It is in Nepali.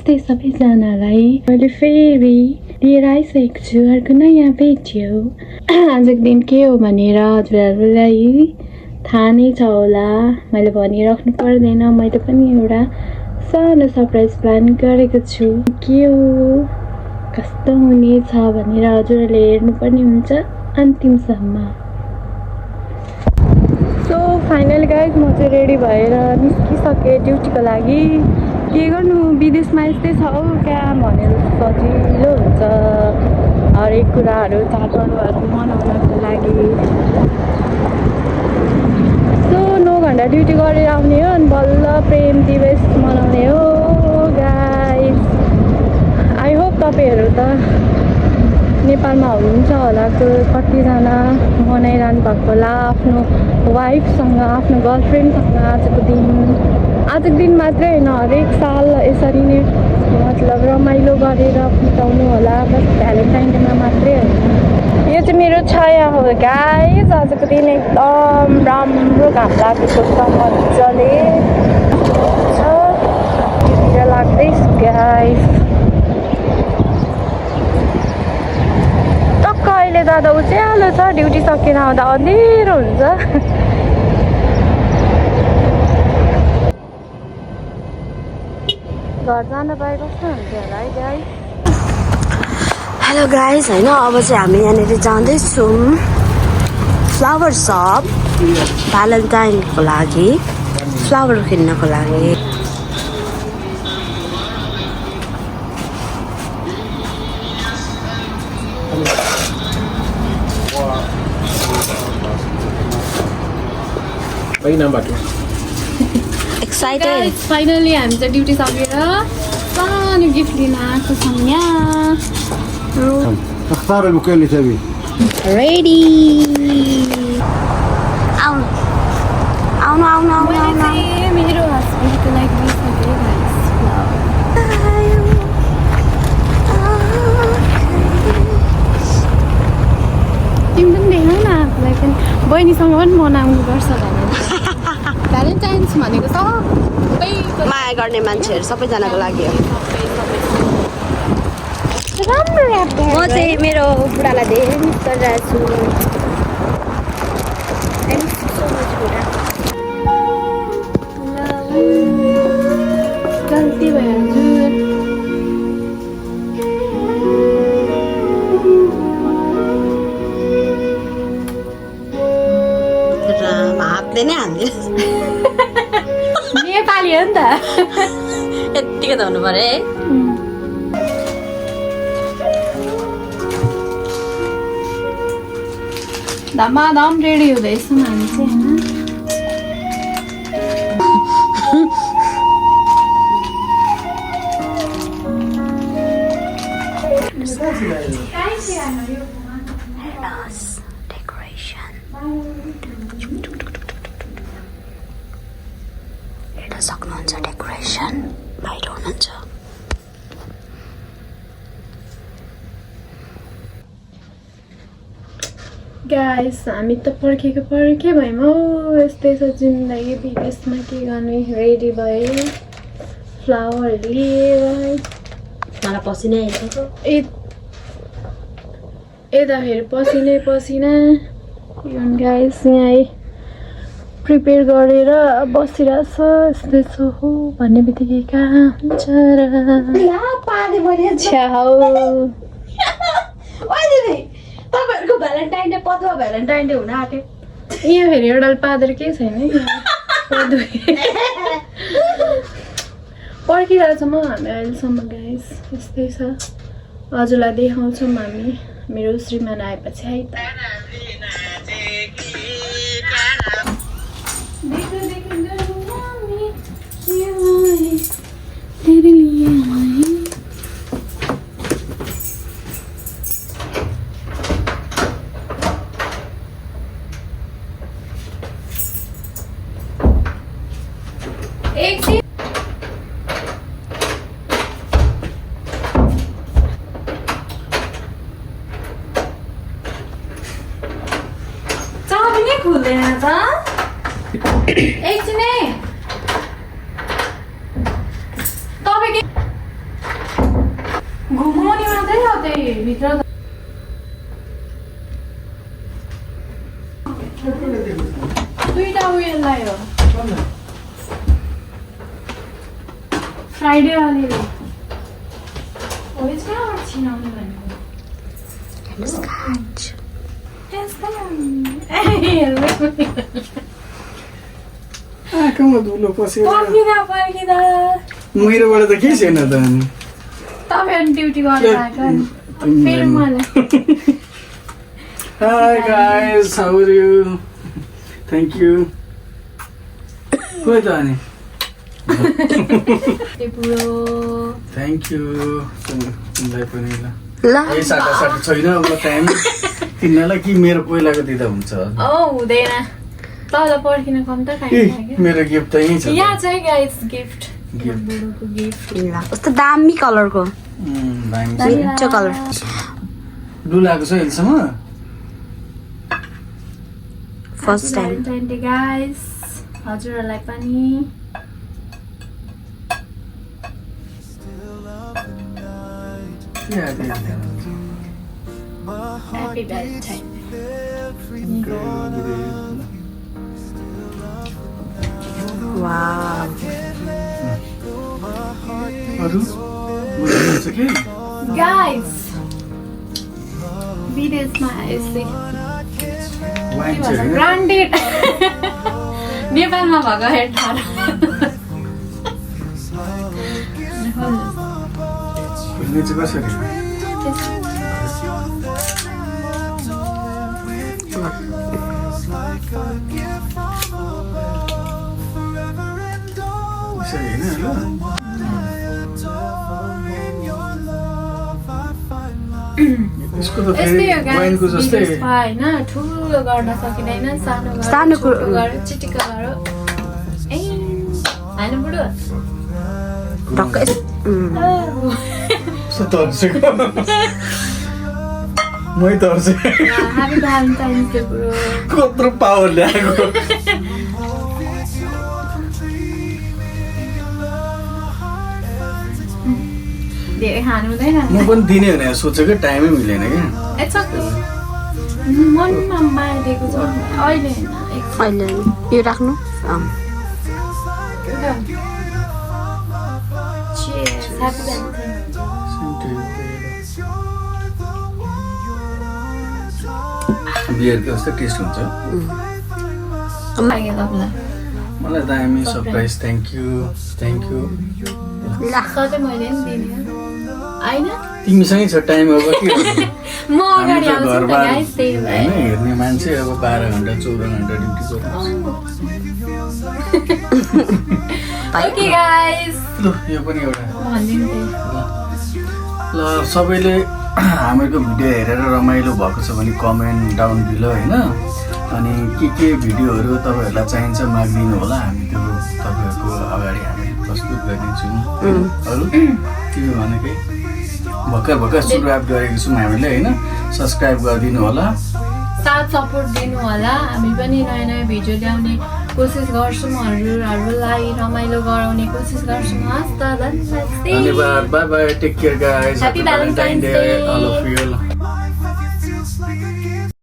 नमस्ते सबैजनालाई मैले फेरि लिएर आइसकेको छु अर्को नयाँ भिडियो। आजको दिन के हो भनेर हजुरहरूलाई थाहा नै छ होला, मैले भनिराख्नु पर्दैन। मैले पनि एउटा सानो सरप्राइज प्लान गरेको छु। के हो कस्तो हुनेछ भनेर हजुरहरूले हेर्नुपर्ने हुन्छ अन्तिमसम्म। सो फाइनली गाइज म चाहिँ रेडी भएर निस्किसकेँ ड्युटीको लागि। के गर्नु, विदेशमा यस्तै छ हौ काम भनेर सजिलो हुन्छ हरेक कुराहरू चाडपर्वहरू मनाउनको लागि। सो 9 घन्टा ड्युटी गरेर आउने हो अनि बल्ल प्रेम दिवस मनाउने हो गाइज। आई होप तपाईँहरू त नेपालमा हुनुहुन्छ होला, कतिजना मनाइरहनु भएको होला आफ्नो वाइफसँग, आफ्नो गर्लफ्रेन्डसँग आजको दिन मात्रै होइन, हरेक साल यसरी नै मतलब रमाइलो गरेर बिताउनु होला, बस भ्यालेन्टाइन डेमा मात्रै होइन। यो चाहिँ मेरो छाया हो गाइज। आजको दिन एकदम राम्रो घाम लागेको छ, मजाले तिर लाग्दैछु गाइज। टक्क अहिले दादा उज्यालो छ, ड्युटी सकेर आउँदा अँधेरो हुन्छ। घर जान पाए कस्तो हुन्थ्यो होला है गाइज। हेलो गाइज, होइन अब चाहिँ हामी यहाँनिर जाँदैछौँ फ्लावर सप भ्यालेन्टाइनको लागि, फ्लावर किन्नको लागि। एक्साइटेड। फाइनली हामी चाहिँ ड्युटी सकेर सानो गिफ्ट लिन आएको छौँ यहाँ। اختار المكان اللي تبيه. रेडी आउनु आउनु आउनु आउनु आउनु। मेरो हस्बेन्डको लागि लिइसकेँ गाइस। तिमी पनि देख्नु न आफूलाई पनि, बहिनीसँग पनि मनाउनुपर्छ भनेर। भ्यालेन्टाइन्स भनेको सबै माया गर्ने मान्छेहरू सबैजनाको लागि हो। राम्रो ऱ्याप म चाहिँ मेरो बुढालाई धेरै मिस गरिरहेको छु। थ्याङ्क्स सो मच बुढा। गल्ती भयो हातले नै हाल्यो। नेपाली हो नि त, यत्तिकै त हुनु पर्यो है। धमाधम रेडी हुँदैछौँ हामी चाहिँ होइन। हेर्न सक्नुहुन्छ डेकोरेसन, बाहिर हुनुहुन्छ। गाइस हामी त पर्खे भयौँ हौ, यस्तै छ जिन्दगी। विदेशमा के गर्ने, रेडी भयो फ्लावर लिएर। मलाई पसिना आइसक्यो। यता फेरि पसिना। गाइस यहाँ प्रिपेयर गरेर बसिरहेछ। यस्तै छ हो भन्ने बित्तिकै कहाँ हुन्छ र। तपाईँहरूको भ्यालेन्टाइन डे पदुवा भ्यालेन्टाइन डे हुन आँट्यो। यहाँ फेरि एउटा पादर केही छैन पर्खिरहेछ म हामी अहिलेसम्म गाइस। यस्तै छ, हजुरलाई देखाउँछौँ हामी मेरो श्रीमान आएपछि है त। चाबी नै खुल्दैन त, एकछिन है। तपाईँ त्यही भित्र दुईटा उयो लायो फ्राइडे वालीले हो यसमा छिनाउने भनेको आँखामा धुलो पसेर पर्खिँदा मेरोबाट त केही छैन त अनि तपाईँ ड्युटी गरेर आएको नि फेरि मलाई Hi guys, how are you? Thank you. खोइ त अनि थ्याङ्क यू तिमीलाई पनि ल यही साटा छैन अब टाइम किन्नलाई कि मेरो पहिलाको दिँदा हुन्छ हुँदैन तल पर्खिन कम त ए, मेरो गिफ्ट त यहीँ छ यहाँ छ गाइस गिफ्ट गिफ्ट कस्तो दामी कलरको दामी कलर डुलाएको छ अहिलेसम्म फर्स्ट टाइम डे गाइस हजुरहरूलाई पनि ह्यापी भ्यालेन्टाइन वाव अरू बुझ्नुहुन्छ कि गाइस विदेशमा यस्तै वाइन चाहिँ होइन ब्रान्डेड नेपालमा भएको हेड खुल्ने चाहिँ कसरी यसरी होइन ल यसको त यस्तै फेरि हो वाइनको जस्तै होइन ठुलो गर्न सकिँदैन सानो सानो छोटो गऱ्यो चिटिक्क गऱ्यो ए होइन बुढो टक्कै कस्तो तर्सेको मै तर्से ह्यापी भ्यालेन्टाइन्स डे बुढो कत्रो पावर ल्याएको धेरै खानु हुँदैन म पनि दिने भनेर सोचेको टाइमै मिलेन क्या इट्स ओके मनमा माया दिएको छ अहिले होइन अहिले यो राख्नु Cheers, happy Valentine. बियरको जस्तो टेस्ट हुन्छ लाग्यो तपाईँलाई मलाई दामी सरप्राइज थ्याङ्क यू सधैँ मैले नि दिने होइन तिमीसँगै छ टाइम अब के गर्नु? म अगाडि हामी त आउँछु नि त घरबार गाइस त्यही होइन भएर हेर्ने मान्छे अब 12 घन्टा 14 घन्टा ड्युटी गर्नु ओके गाइस ल यो पनि एउटा भनिदिनु ल सबैले हामीहरूको भिडियो हेरेर रमाइलो भएको छ भने कमेन्ट डाउन बिलो होइन अनि के भिडियोहरू तपाईँहरूलाई चाहिन्छ मागिदिनु होला हामी त्यो तपाईँहरूको अगाडि हामी प्रस्तुत गरिदिन्छौँ अरू तिमी भनेकै भर्खर सुरुवात गरेको छौँ हामीले होइन सब्सक्राइब गरिदिनु होला साथ सपोर्ट दिनु होला हामी पनि नयाँ नयाँ भिडियो ल्याउने कोसिस गर्छौँ हजुरहरूलाई रमाइलो गराउने कोसिस गर्छौँ हस् त धन्यवाद धन्यवाद bye bye take care guys Happy Valentine's Day. all of you